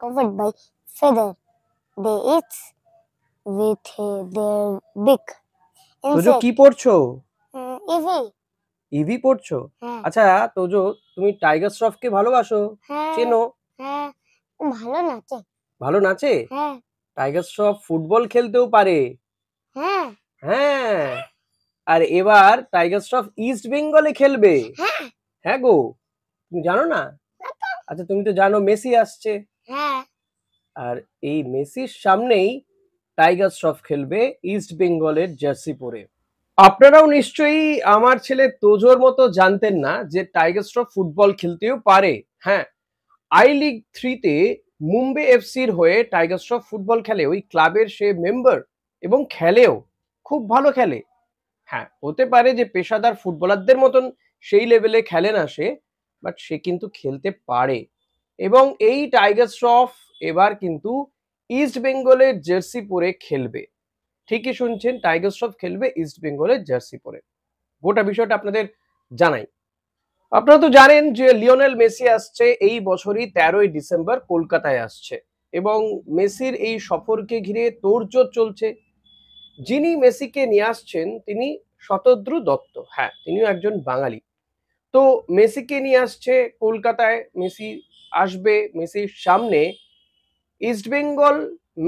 covered by feather. They eat with their beak. Tojo Insect. কি পড়ছো? EV. EV পড়ছো? হ্যাঁ। আচ্ছা তোজো, তুমি টাইগার শ্রফকে ভালোবাসো? হ্যাঁ। চেনো? হ্যাঁ। ও ভালো নাচে। ভালো নাচে? হ্যাঁ। টাইগার শ্রফ ফুটবল খেলতেও পারে। হ্যাঁ। হ্যাঁ, আর এবার টাইগার শ্রফ ইস্ট বেঙ্গলে খেলবে। হ্যাঁ। হ্যাঁ গো, তুমি জানো না? আচ্ছা তুমি তো জানো মেসি আসছে, হ্যাঁ। আর এই মেসির সামনেই টাইগার শ্রফ খেলবে ইস্ট বেঙ্গলের জার্সি পরে। আপনারাও নিশ্চয়ই আমার ছেলে তোজোর মতো জানতেন না যে টাইগার শ্রফ ফুটবল খেলতেও পারে। হ্যাঁ, আই লিগ 3-তে মুম্বাই এফসির হয়ে টাইগার শ্রফ ফুটবল খেলে, ওই ক্লাবের সে মেম্বার, এবং খেলেও খুব ভালো খেলে। হ্যাঁ, হতে পারে যে পেশাদার ফুটবলারদের মতন সেই লেভেলে খেলে না সে, বাট সে কিন্তু খেলতে পারে। এবং এই টাইগার শ্রফ এবার কিন্তু ইস্ট বেঙ্গলের জার্সি পরে খেলবে। ঠিকই শুনছেন, টাইগার শ্রফ খেলবে ইস্ট বেঙ্গলের জার্সি পরে। গোটা বিষয়টা আপনাদের জানাই। আপনারা তো জানেন যে লিওনেল মেসি আসছে এই বছরই 13ই ডিসেম্বর কলকাতায় আসছে, এবং মেসির এই সফরকে ঘিরে তোড়জোড় চলছে। যিনি মেসিকে নিয়ে আসছেন তিনি শতদ্রু দত্ত। হ্যাঁ, তিনিও একজন বাঙালি। তো মেসিকে নিয়ে আসছে কলকাতায়, মেসি আসবে, মেসির সামনে ইস্টবেঙ্গল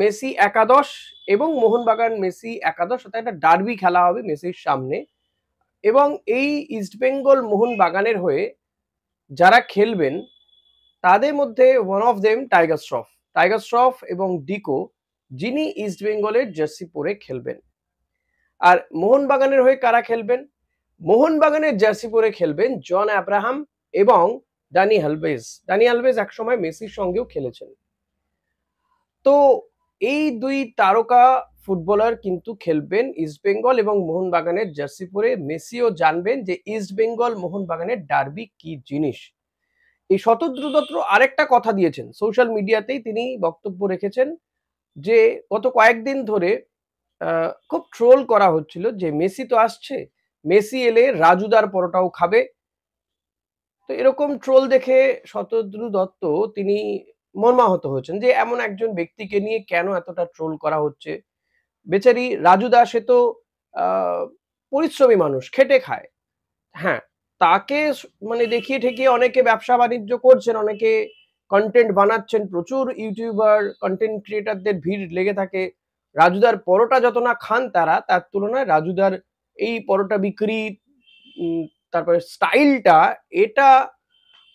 মেসি একাদশ এবং মোহনবাগান মেসি একাদশ, অর্থাৎ একটা ডার্বি খেলা হবে মেসির সামনে। এবং এই ইস্টবেঙ্গল মোহনবাগানের হয়ে যারা খেলবেন তাদের মধ্যে one of them tiger Shroff এবং ডিকো, যিনি ইস্টবেঙ্গলের জার্সি পরে খেলবেন। আর মোহনবাগানের হয়ে কারা খেলবেন? মোহনবাগানের জার্সি পরে খেলবেন জন আব্রাহাম এবং দানি আলভেজ একসময় মেসির সঙ্গেও খেলেছেন। তো এই দুই তারকা ফুটবলার কিন্তু খেলবেন ইস্টবেঙ্গল এবং মোহনবাগানের জার্সি পরে। মেসিও জানবেন যে ইস্টবেঙ্গল মোহনবাগানের ডার্বি কি জিনিস। এই শতদ্রু দত্ত আরেকটা কথা দিয়েছেন, সোশ্যাল মিডিয়াতেই তিনি বক্তব্য রেখেছেন যে গত কয়েকদিন ধরে খুব ট্রোল করা হচ্ছিল যে মেসি তো আসছে, মেসি এলে রাজুদার পরোটাও খাবে। তো এরকম ট্রোল দেখে শতদ্রু দত্ত তিনি মর্মাহত হয়েছেন যে এমন একজন ব্যক্তিকে নিয়ে কেন এতটা ট্রোল করা হচ্ছে। বেচারি রাজুদা, সে তো পরিশ্রমী মানুষ, খেটে খায়। হ্যাঁ, তাকে মানে দেখিয়ে ঠেকিয়ে অনেকে ব্যবসা বাণিজ্য করছেন, অনেকে কন্টেন্ট বানাচ্ছেন, প্রচুর ইউটিউবার কন্টেন্ট ক্রিয়েটারদের ভিড় লেগে থাকে। রাজুদার পরোটা যত না খান তারা, তার তুলনায় রাজুদার এই পরোটা বিক্রি, তারপরে স্টাইলটা, এটা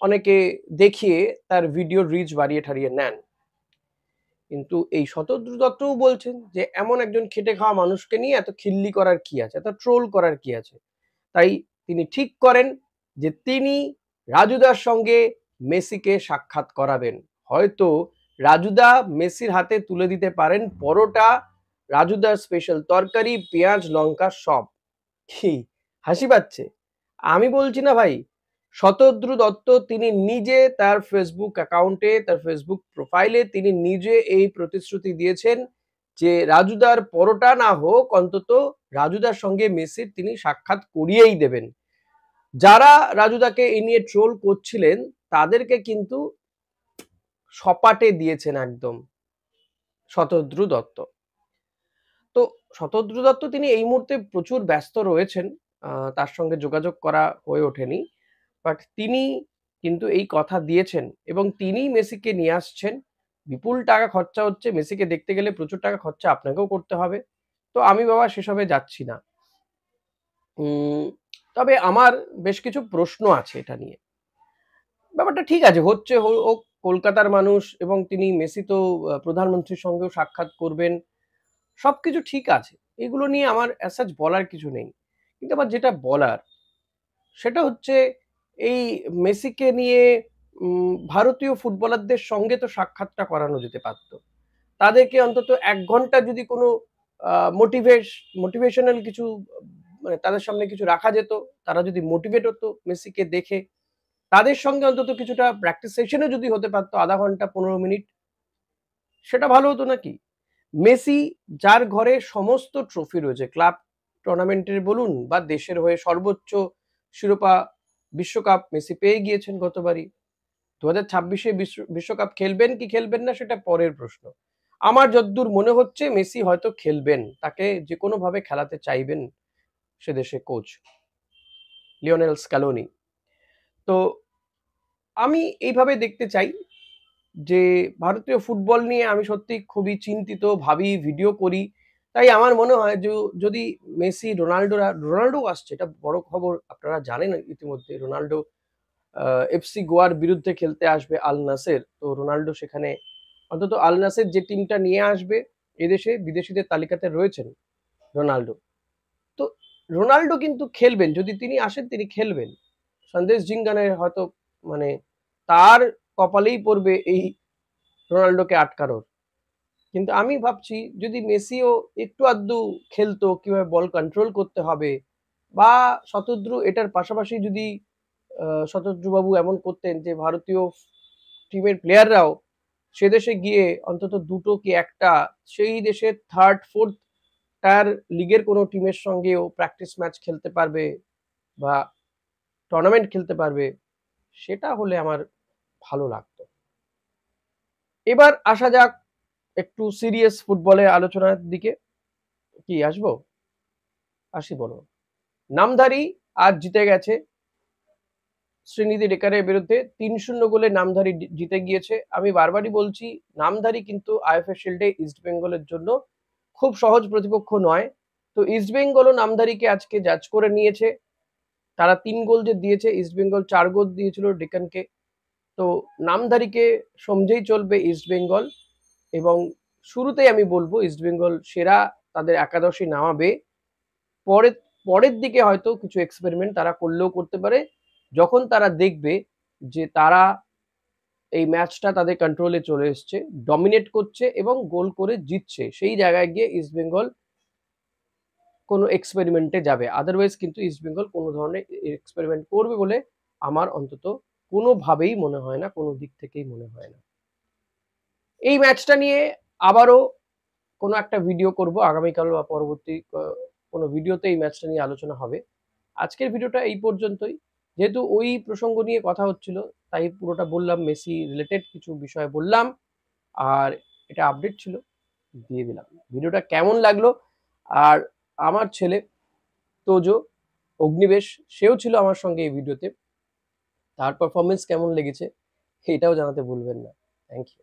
অনেকে দেখিয়ে তার ভিডিও রিচ বাড়িয়ে ঠাড়িয়ে নেন। কিন্তু এই শতদ্রু দত্তও বলছেন যে এমন একজন খেটে খাওয়া মানুষকে নিয়ে এত খিল্লি করার কি আছে, এত ট্রোল করার কি আছে। তাই তিনি ঠিক করেন যে তিনি রাজুদার সঙ্গে মেসিকে সাক্ষাৎ করাবেন। হয়তো রাজুদা মেসির হাতে তুলে দিতে পারেন পরোটা, রাজুদার স্পেশাল তরকারি, পেঁয়াজ লঙ্কা সব। কি হাসি পাচ্ছে? আমি বলছি না ভাই, শতদ্রু দত্ত তিনি নিজে তার ফেসবুক অ্যাকাউন্টে, তার ফেসবুক প্রোফাইলে তিনি নিজে এই প্রতিশ্রুতি দিয়েছেন যে রাজুদার পরোটা না হোক, অন্তত রাজুদার সঙ্গে মেসির তিনি সাক্ষাৎ করিয়েই দেবেন। যারা রাজুদাকে এই নিয়ে ট্রোল করছিলেন তাদেরকে কিন্তু সপাটে দিয়েছেন একদম শতদ্রু দত্ত। তো শতদ্রু দত্ত তিনি এই মুহূর্তে প্রচুর ব্যস্ত রয়েছেন, তার সঙ্গে যোগাযোগ করা হয়ে ওঠেনি, বাট তিনি কিন্তু এই কথা দিয়েছেন এবং তিনি মেসিকে নিয়ে আসছেন। বিপুল টাকা খরচা হচ্ছে, মেসিকে দেখতে গেলে প্রচুর টাকা খরচা আপনাকেও করতে হবে। তো আমি বাবা সেসবে যাচ্ছি না। তবে আমার বেশ কিছু প্রশ্ন আছে এটা নিয়ে। ব্যাপারটা ঠিক আছে, হচ্ছে হোক, কলকাতার মানুষ এবং তিনি মেসি তো প্রধানমন্ত্রীর সঙ্গেও সাক্ষাৎ করবেন, সবকিছু ঠিক আছে, এগুলো নিয়ে আমার অ্যাজ সাচ বলার কিছু নেই। কিন্তু আমার যেটা বলার সেটা হচ্ছে এই মেসিকে নিয়ে ভারতীয় ফুটবলারদের সঙ্গে তো সাক্ষাৎটা করানো যেতে পারতো। তাদেরকে অন্তত 1 ঘন্টা যদি কোনো মোটিভেশনাল কিছু, মানে তাদের সামনে কিছু রাখা যেত, তারা যদি মোটিভেট হতো মেসিকে দেখে, তাদের সঙ্গে অন্তত কিছুটা প্র্যাকটিস সেশনও যদি হতে পারতো, আধা ঘন্টা 15 মিনিট, সেটা ভালো হতো নাকি? মেসি, যার ঘরে সমস্ত ট্রফি রয়েছে, ক্লাব টুর্নামেন্টের বলুন বা দেশের হয়ে সর্বোচ্চ শিরোপা বিশ্বকাপ মেসি পেয়ে গিয়েছেন গতবারই। 2026-এ বিশ্বকাপ খেলবেন কি খেলবেন না সেটা পরের প্রশ্ন। আমার যতদূর মনে হচ্ছে মেসি হয়তো খেলবেন, তাকে যে কোনো ভাবে খেলাতে চাইবেন সে দেশের কোচ লিওনেল স্ক্যালোনি। তো আমি এইভাবে দেখতে চাই যে ভারতীয় ফুটবল নিয়ে আমি সত্যি খুবই চিন্তিত, ভাবি, ভিডিও করি। তাই আমার মনে হয় যদি মেসি, রোনাল্ডো আসছে, এটা বড় খবর, আপনারা জানেন ইতিমধ্যে। রোনাল্ডো এফসি গোয়ার বিরুদ্ধে খেলতে আসবে আল নাসের। তো রোনাল্ডো সেখানে অন্তত আল নাসের যে টিমটা নিয়ে আসবে এদেশে বিদেশিদের তালিকাতে রয়েছেন রোনাল্ডো। তো রোনাল্ডো কিন্তু খেলবেন, যদি তিনি আসেন তিনি খেলবেন। সন্দেশ ঝিঙ্গানের হয়তো মানে তার কপালেই পড়বে এই রোনাল্ডোকে আটকানোর। কিন্তু আমি ভাবছি যদি মেসিও একটু আধটু খেলতো, কিভাবে বল কন্ট্রোল করতে হবে, বা শতদ্রু এটার পাশাপাশি যদি শতদ্রুবাবু এমন করতেন যে ভারতীয় টিমের প্লেয়াররাও সে দেশে গিয়ে অন্তত দুটো কি একটা সেই দেশের থার্ড ফোর্থ টায়ার লিগের কোনো টিমের সঙ্গেও প্র্যাকটিস ম্যাচ খেলতে পারবে বা টুর্নামেন্ট খেলতে পারবে, সেটা হলে আমার ভালো লাগতো। এবার আসা যাক একটু সিরিয়াস ফুটবলের আলোচনার দিকে। কি আসবো? আসি বলো। নামধারী আজ জিতে গেছে শ্রীনিধি ডেকারের বিরুদ্ধে ৩-০ গোলে নামধারী জিতে গিয়েছে। আমি বারবারই বলছি নামধারী কিন্তু আইএফএ শিল্ডে ইস্টবেঙ্গলের জন্য খুব সহজ প্রতিপক্ষ নয়। তো ইস্টবেঙ্গলও নামধারীকে আজকে জাজ করে নিয়েছে। তারা ৩ গোল যে দিয়েছে, ইস্টবেঙ্গল ৪ গোল দিয়েছিল ডেকানকে। তো নামধারীকে সমঝেই চলবে ইস্টবেঙ্গল, এবং শুরুতেই আমি বলবো ইস্টবেঙ্গল সেরা তাদের একাদশে নামাবে। পরের পরের দিকে হয়তো কিছু এক্সপেরিমেন্ট তারা করলেও করতে পারে, যখন তারা দেখবে যে তারা এই ম্যাচটা তাদের কন্ট্রোলে চলে এসছে, ডমিনেট করছে এবং গোল করে জিতছে, সেই জায়গায় গিয়ে ইস্টবেঙ্গল কোনো এক্সপেরিমেন্টে যাবে। আদারওয়াইজ কিন্তু ইস্টবেঙ্গল কোনো ধরনের এক্সপেরিমেন্ট করবে বলে আমার অন্তত কোনোভাবেই মনে হয় না, কোনো দিক থেকেই মনে হয় না। এই ম্যাচটা নিয়ে আবারও কোনো একটা ভিডিও করব আগামীকাল বা পরবর্তী কোনো ভিডিওতে এই ম্যাচটা নিয়ে আলোচনা হবে। আজকের ভিডিওটা এই পর্যন্তই। যেহেতু ওই প্রসঙ্গ নিয়ে কথা হচ্ছিল তাই পুরোটা বললাম, মেসি রিলেটেড কিছু বিষয় বললাম, আর এটা আপডেট ছিল, দিয়ে দিলাম। ভিডিওটা কেমন লাগলো, আর আমার ছেলে তোজো অগ্নিবেশ সেও ছিল আমার সঙ্গে এই ভিডিওতে, তার পারফরমেন্স কেমন লেগেছে এটাও জানাতে ভুলবেন না। Thank you.